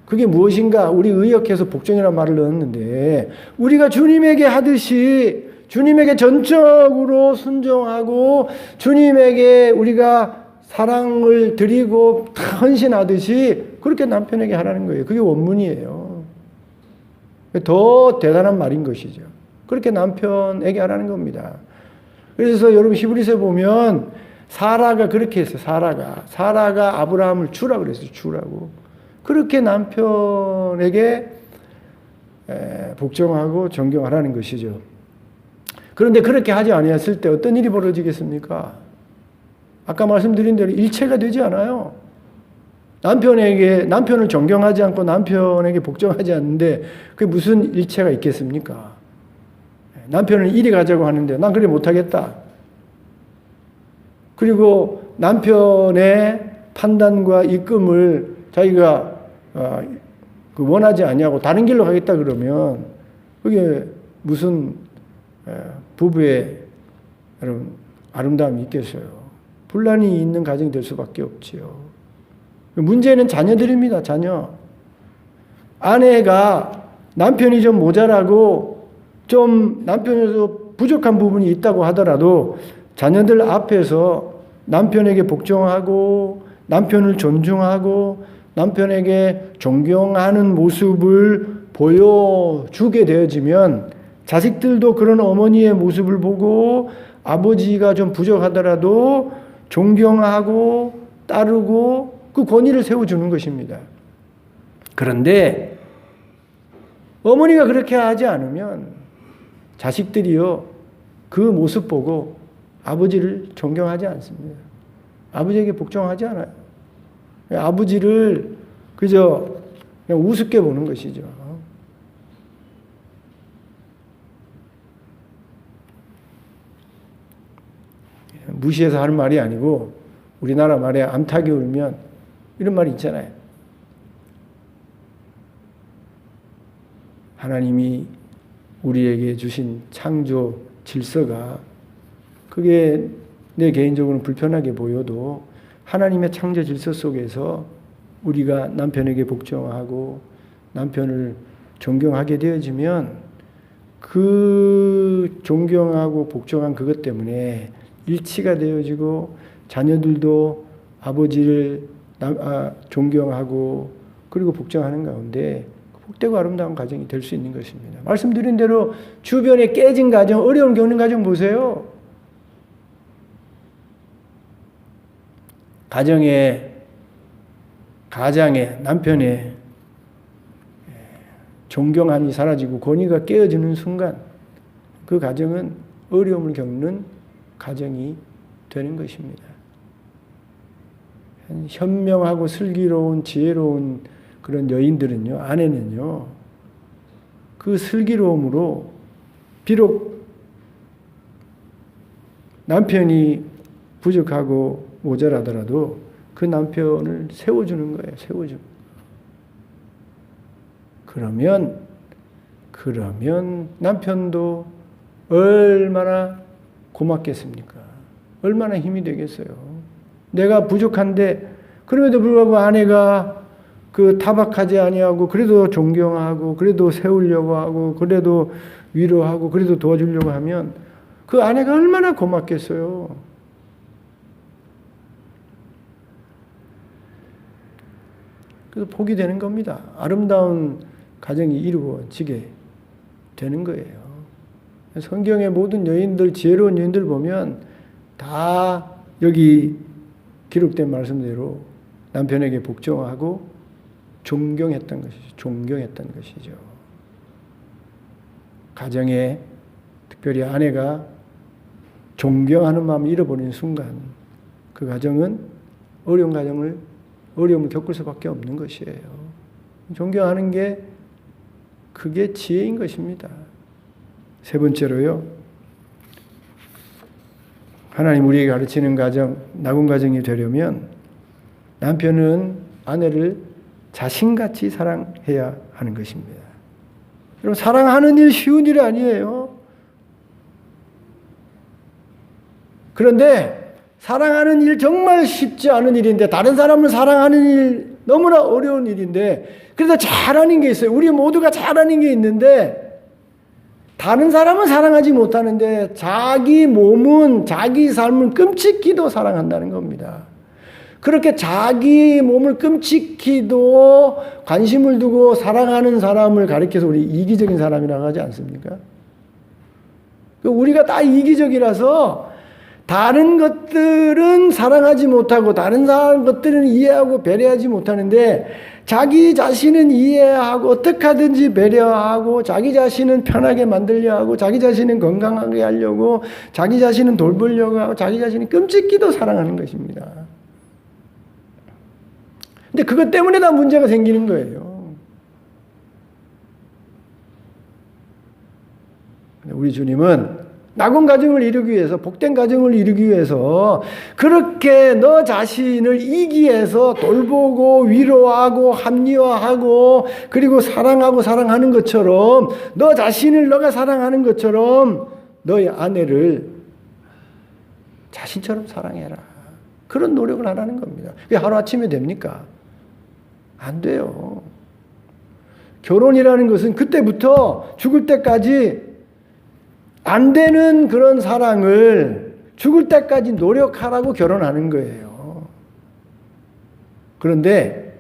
그게 무엇인가? 우리 의역해서 복종이라는 말을 넣었는데 우리가 주님에게 하듯이 주님에게 전적으로 순종하고 주님에게 우리가 사랑을 드리고 헌신하듯이 그렇게 남편에게 하라는 거예요. 그게 원문이에요. 더 대단한 말인 것이죠. 그렇게 남편에게 하라는 겁니다. 그래서 여러분 히브리서에 보면 사라가 그렇게 했어요. 사라가 아브라함을 주라고 그랬어요. 주라고. 그렇게 남편에게 복종하고 존경하라는 것이죠. 그런데 그렇게 하지 아니했을 때 어떤 일이 벌어지겠습니까? 아까 말씀드린 대로 일체가 되지 않아요. 남편을 존경하지 않고 남편에게 복종하지 않는데 그게 무슨 일체가 있겠습니까? 남편을 이리 가자고 하는데 난 그래 못하겠다. 그리고 남편의 판단과 이끌음을 자기가 원하지 아니하고 다른 길로 가겠다 그러면 그게 무슨 부부의 여러분 아름다움이 있겠어요. 분란이 있는 가정이 될 수밖에 없지요. 문제는 자녀들입니다. 자녀. 아내가 남편이 좀 모자라고 좀 남편에서 부족한 부분이 있다고 하더라도 자녀들 앞에서 남편에게 복종하고 남편을 존중하고 남편에게 존경하는 모습을 보여주게 되어지면 자식들도 그런 어머니의 모습을 보고 아버지가 좀 부족하더라도 존경하고 따르고 그 권위를 세워주는 것입니다. 그런데 어머니가 그렇게 하지 않으면 자식들이요 그 모습 보고 아버지를 존경하지 않습니다. 아버지에게 복종하지 않아요. 아버지를 그저 그냥 우습게 보는 것이죠. 무시해서 하는 말이 아니고 우리나라 말에 암탉이 울면 이런 말이 있잖아요. 하나님이 우리에게 주신 창조 질서가 그게 내 개인적으로는 불편하게 보여도 하나님의 창조 질서 속에서 우리가 남편에게 복종하고 남편을 존경하게 되어지면 그 존경하고 복종한 그것 때문에 일치가 되어지고 자녀들도 아버지를 존경하고 그리고 복종하는 가운데 복되고 아름다운 가정이 될 수 있는 것입니다. 말씀드린 대로 주변에 깨진 가정, 어려움 겪는 가정 보세요. 가장의 남편의 존경함이 사라지고 권위가 깨어지는 순간 그 가정은 어려움을 겪는 가정이 되는 것입니다. 현명하고 슬기로운 지혜로운 그런 여인들은요, 아내는요, 그 슬기로움으로 비록 남편이 부족하고 모자라더라도 그 남편을 세워주는 거예요. 세워주는 거예요. 그러면 남편도 얼마나 고맙겠습니까? 얼마나 힘이 되겠어요? 내가 부족한데 그럼에도 불구하고 아내가 그 타박하지 아니하고 그래도 존경하고 그래도 세우려고 하고 그래도 위로하고 그래도 도와주려고 하면 그 아내가 얼마나 고맙겠어요? 그래서 복이 되는 겁니다. 아름다운 가정이 이루어지게 되는 거예요. 성경의 모든 여인들, 지혜로운 여인들 보면 다 여기 기록된 말씀대로 남편에게 복종하고 존경했던 것이죠. 가정에 특별히 아내가 존경하는 마음을 잃어버리는 순간 그 가정은 어려움을 겪을 수밖에 없는 것이에요. 존경하는 게 그게 지혜인 것입니다. 세 번째로요. 하나님 우리에게 가르치는 가정, 낙원 가정이 되려면 남편은 아내를 자신같이 사랑해야 하는 것입니다. 여러분, 사랑하는 일 쉬운 일이 아니에요. 그런데 사랑하는 일 정말 쉽지 않은 일인데, 다른 사람을 사랑하는 일 너무나 어려운 일인데, 그래서 잘하는 게 있어요. 우리 모두가 잘하는 게 있는데, 다른 사람은 사랑하지 못하는데 자기 몸은, 자기 삶을 끔찍히도 사랑한다는 겁니다. 그렇게 자기 몸을 끔찍히도 관심을 두고 사랑하는 사람을 가리켜서 우리 이기적인 사람이라고 하지 않습니까? 우리가 다 이기적이라서 다른 것들은 사랑하지 못하고 다른 것들은 이해하고 배려하지 못하는데, 자기 자신은 이해하고 어떻게 하든지 배려하고, 자기 자신은 편하게 만들려 하고, 자기 자신은 건강하게 하려고, 자기 자신은 돌보려고 하고, 자기 자신이 끔찍히도 사랑하는 것입니다. 근데 그것 때문에 다 문제가 생기는 거예요. 우리 주님은 낙원 가정을 이루기 위해서, 복된 가정을 이루기 위해서 그렇게 너 자신을 이기해서 돌보고 위로하고 합리화하고 그리고 사랑하고 사랑하는 것처럼, 너 자신을 너가 사랑하는 것처럼 너의 아내를 자신처럼 사랑해라. 그런 노력을 하라는 겁니다. 그게 하루아침에 됩니까? 안 돼요. 결혼이라는 것은 그때부터 죽을 때까지 안 되는 그런 사랑을 죽을 때까지 노력하라고 결혼하는 거예요. 그런데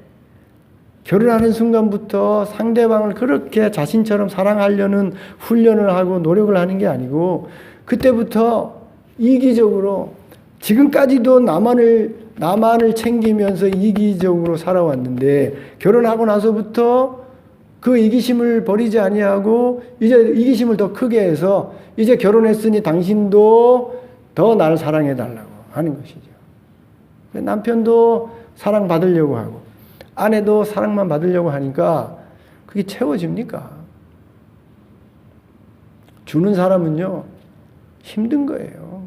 결혼하는 순간부터 상대방을 그렇게 자신처럼 사랑하려는 훈련을 하고 노력을 하는 게 아니고, 그때부터 이기적으로, 지금까지도 나만을 챙기면서 이기적으로 살아왔는데, 결혼하고 나서부터 그 이기심을 버리지 아니하고 이제 이기심을 더 크게 해서, 이제 결혼했으니 당신도 더 나를 사랑해 달라고 하는 것이죠. 남편도 사랑받으려고 하고 아내도 사랑만 받으려고 하니까 그게 채워집니까? 주는 사람은요 힘든 거예요.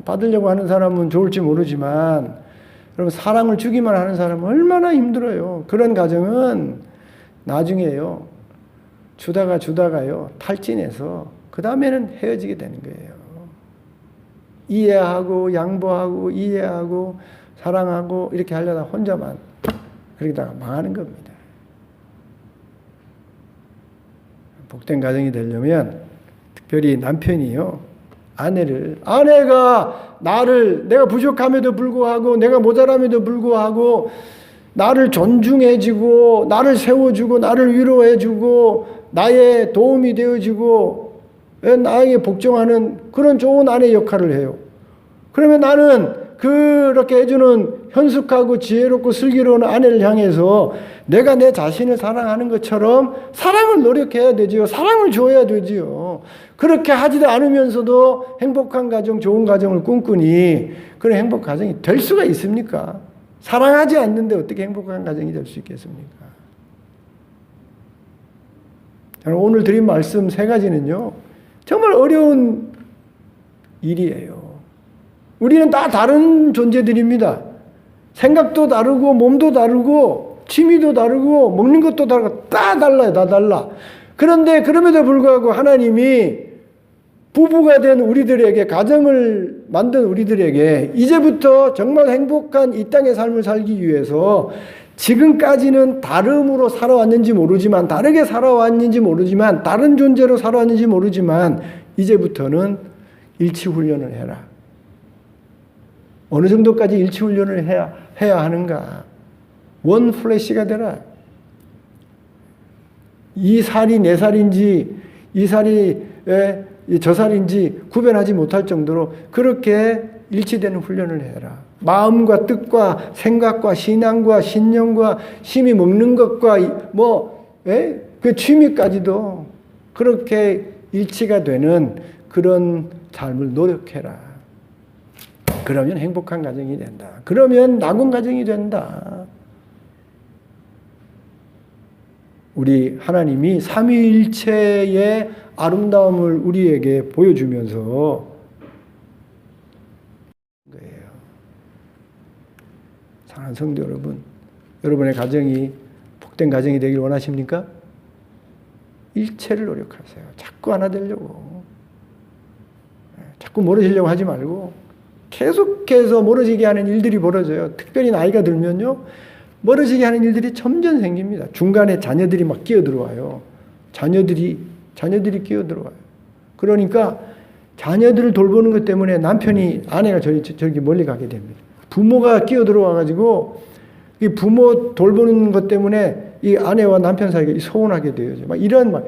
받으려고 하는 사람은 좋을지 모르지만, 여러분, 사랑을 주기만 하는 사람은 얼마나 힘들어요. 그런 가정은 나중에요, 주다가요 탈진해서 그 다음에는 헤어지게 되는 거예요. 이해하고 양보하고 이해하고 사랑하고 이렇게 하려다 혼자만 그러다가 망하는 겁니다. 복된 가정이 되려면 특별히 남편이요, 아내가 내가 부족함에도 불구하고, 내가 모자람에도 불구하고 나를 존중해주고 나를 세워주고 나를 위로해주고 나의 도움이 되어주고 나에게 복종하는 그런 좋은 아내 역할을 해요. 그러면 나는 그렇게 해주는 현숙하고 지혜롭고 슬기로운 아내를 향해서 내가 내 자신을 사랑하는 것처럼 사랑을 노력해야 되지요. 사랑을 줘야 되지요. 그렇게 하지도 않으면서도 행복한 가정, 좋은 가정을 꿈꾸니 그런 행복 가정이 될 수가 있습니까? 사랑하지 않는데 어떻게 행복한 가정이 될 수 있겠습니까? 저는 오늘 드린 말씀 세 가지는요, 정말 어려운 일이에요. 우리는 다 다른 존재들입니다. 생각도 다르고 몸도 다르고 취미도 다르고 먹는 것도 다르고 다 달라요. 다 달라. 그런데 그럼에도 불구하고 하나님이 부부가 된 우리들에게, 가정을 만든 우리들에게 이제부터 정말 행복한 이 땅의 삶을 살기 위해서 지금까지는 다름으로 살아왔는지 모르지만, 다르게 살아왔는지 모르지만, 다른 존재로 살아왔는지 모르지만 이제부터는 일치훈련을 해라. 어느 정도까지 일치훈련을 해야 하는가? 원 플래시가 되라. 이 살이 내 살인지 이 살이 저 살인지 구별하지 못할 정도로 그렇게 일치되는 훈련을 해라. 마음과 뜻과 생각과 신앙과 신념과 심히 먹는 것과 그 취미까지도 그렇게 일치가 되는 그런 삶을 노력해라. 그러면 행복한 가정이 된다. 그러면 낙원 가정이 된다. 우리 하나님이 삼위일체의 아름다움을 우리에게 보여주면서 사랑하는 성도 여러분, 여러분의 가정이 복된 가정이 되길 원하십니까? 일체를 노력하세요. 자꾸 하나 되려고. 자꾸 멀어지려고 하지 말고 계속해서 멀어지게 하는 일들이 벌어져요. 특별히 나이가 들면요. 멀어지게 하는 일들이 점점 생깁니다. 중간에 자녀들이 막 끼어들어와요. 자녀들이 끼어들어와요. 그러니까 자녀들을 돌보는 것 때문에 남편이 아내가 저렇게 멀리 가게 됩니다. 부모가 끼어들어와가지고 이 부모 돌보는 것 때문에 이 아내와 남편 사이가 소원하게 돼요. 막 이런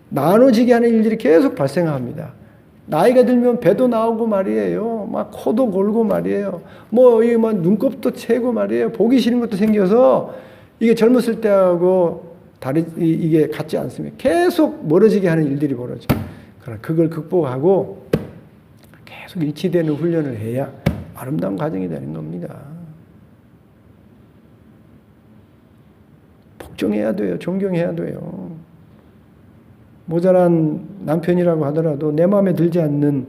나눠지게 하는 일들이 계속 발생합니다. 나이가 들면 배도 나오고 말이에요. 막 코도 골고 말이에요. 이 눈곱도 채고 말이에요. 보기 싫은 것도 생겨서 이게 젊었을 때하고 이게 같지 않습니다. 계속 멀어지게 하는 일들이 벌어져요. 그러나 그걸 극복하고 계속 일치되는 훈련을 해야 아름다운 가정이 되는 겁니다. 복종해야 돼요. 존경해야 돼요. 모자란 남편이라고 하더라도 내 마음에 들지 않는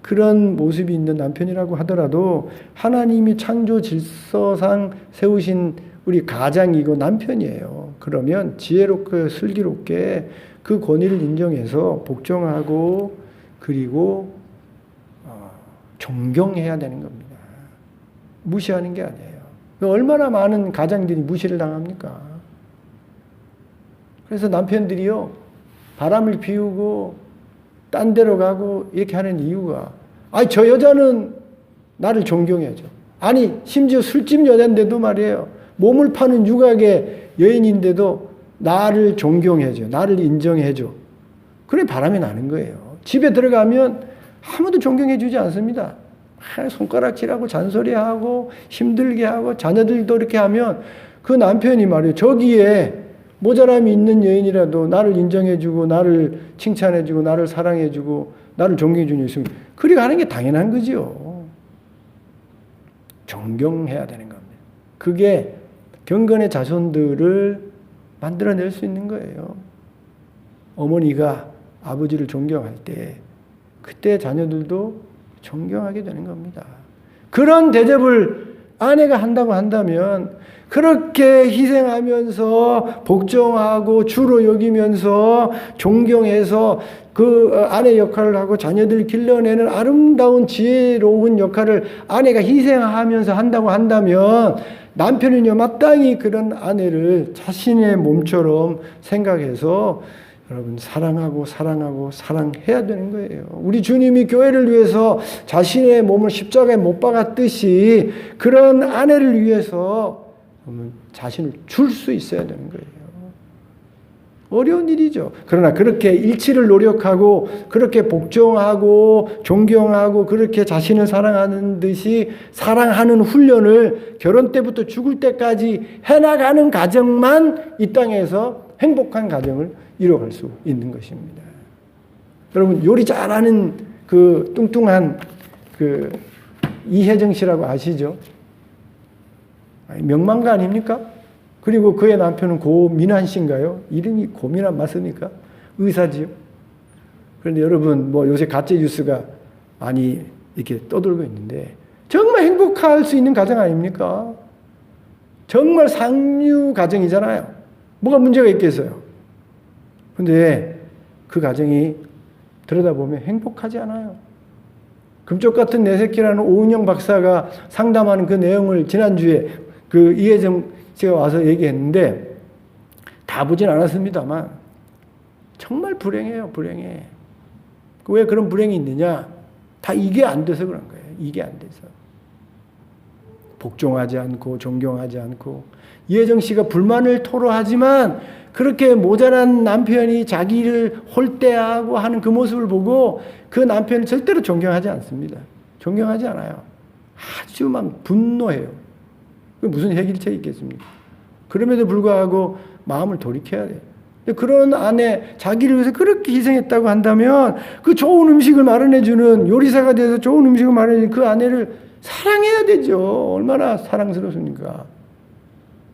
그런 모습이 있는 남편이라고 하더라도 하나님이 창조 질서상 세우신 우리 가장이고 남편이에요. 그러면 지혜롭게 슬기롭게 그 권위를 인정해서 복종하고 그리고 존경해야 되는 겁니다. 무시하는 게 아니에요. 얼마나 많은 가장들이 무시를 당합니까? 그래서 남편들이요. 바람을 피우고 딴 데로 가고 이렇게 하는 이유가 저 여자는 나를 존경해줘. 아니 심지어 술집 여자인데도 말이에요. 몸을 파는 유각의 여인인데도 나를 존경해줘. 나를 인정해줘. 그래 바람이 나는 거예요. 집에 들어가면 아무도 존경해주지 않습니다. 손가락질하고 잔소리하고 힘들게 하고 자녀들도 이렇게 하면 그 남편이 말이에요. 저기에 모자람이 있는 여인이라도 나를 인정해주고 나를 칭찬해주고 나를 사랑해주고 나를 존경해주는 있으면 그리 가는 게 당연한 거지요. 존경해야 되는 겁니다. 그게 경건의 자손들을 만들어낼 수 있는 거예요. 어머니가 아버지를 존경할 때 그때 자녀들도 존경하게 되는 겁니다. 그런 대접을 아내가 한다고 한다면 그렇게 희생하면서 복종하고 주로 여기면서 존경해서 그 아내 역할을 하고 자녀들을 길러내는 아름다운 지혜로운 역할을 아내가 희생하면서 한다고 한다면 남편은요 마땅히 그런 아내를 자신의 몸처럼 생각해서 여러분 사랑하고 사랑해야 되는 거예요. 우리 주님이 교회를 위해서 자신의 몸을 십자가에 못 박았듯이 그런 아내를 위해서 자신을 줄 수 있어야 되는 거예요. 어려운 일이죠. 그러나 그렇게 일치를 노력하고 그렇게 복종하고 존경하고 그렇게 자신을 사랑하는 듯이 사랑하는 훈련을 결혼 때부터 죽을 때까지 해나가는 가정만 이 땅에서 행복한 가정을 이뤄갈 수 있는 것입니다. 여러분 요리 잘하는 그 뚱뚱한 그 이혜정 씨라고 아시죠? 명망가 아닙니까? 그리고 그의 남편은 고민환 씨인가요? 이름이 고민환 맞습니까? 의사지요. 그런데 여러분 요새 가짜 뉴스가 많이 이렇게 떠돌고 있는데 정말 행복할 수 있는 가정 아닙니까? 정말 상류 가정이잖아요. 뭐가 문제가 있겠어요? 근데 그 가정이 들여다보면 행복하지 않아요. 금쪽 같은 내 새끼라는 오은영 박사가 상담하는 그 내용을 지난주에 그 이혜정 씨가 와서 얘기했는데 다 보진 않았습니다만 정말 불행해요. 불행해. 왜 그런 불행이 있느냐? 다 이게 안 돼서 그런 거예요. 이게 안 돼서. 복종하지 않고 존경하지 않고 이혜정 씨가 불만을 토로하지만 그렇게 모자란 남편이 자기를 홀대하고 하는 그 모습을 보고 그 남편을 절대로 존경하지 않습니다. 존경하지 않아요. 아주 막 분노해요. 무슨 해결책이 있겠습니까? 그럼에도 불구하고 마음을 돌이켜야 돼요. 그런 아내, 자기를 위해서 그렇게 희생했다고 한다면 그 좋은 음식을 마련해주는 요리사가 돼서 좋은 음식을 마련해주는 그 아내를 사랑해야 되죠. 얼마나 사랑스럽습니까?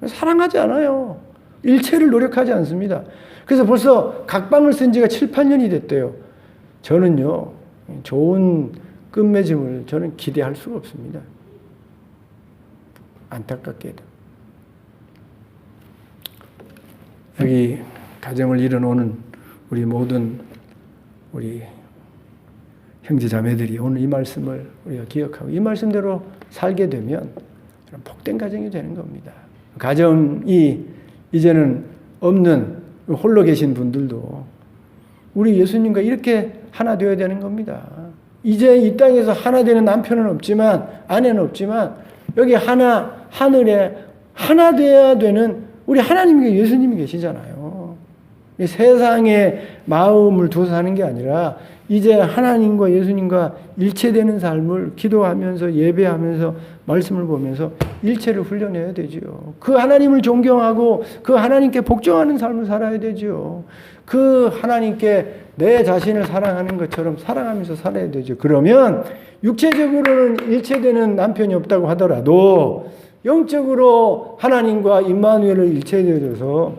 사랑하지 않아요. 일체를 노력하지 않습니다. 그래서 벌써 각방을 쓴 지가 7, 8년이 됐대요. 저는요, 좋은 끝맺음을 저는 기대할 수가 없습니다. 안타깝게도. 여기 가정을 이뤄놓는 우리 모든 우리 형제 자매들이 오늘 이 말씀을 우리가 기억하고 이 말씀대로 살게 되면 복된 가정이 되는 겁니다. 가정이 이제는 없는 홀로 계신 분들도 우리 예수님과 이렇게 하나 되어야 되는 겁니다. 이제 이 땅에서 하나 되는 남편은 없지만 아내는 없지만 여기 하늘에 하나 되어야 되는 우리 하나님이 예수님이 계시잖아요. 세상의 마음을 두어 사는 게 아니라 이제 하나님과 예수님과 일체되는 삶을 기도하면서 예배하면서 말씀을 보면서 일체를 훈련해야 되지요. 그 하나님을 존경하고 그 하나님께 복종하는 삶을 살아야 되지요. 그 하나님께 내 자신을 사랑하는 것처럼 사랑하면서 살아야 되죠. 그러면 육체적으로는 일체되는 남편이 없다고 하더라도 영적으로 하나님과 임마누엘을 일체되어서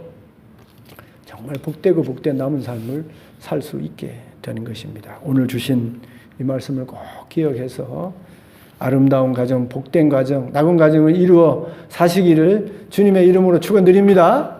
정말 복되고 복된 남은 삶을 살 수 있게 되는 것입니다. 오늘 주신 이 말씀을 꼭 기억해서 아름다운 가정, 복된 가정, 낙원 가정을 이루어 사시기를 주님의 이름으로 축원드립니다.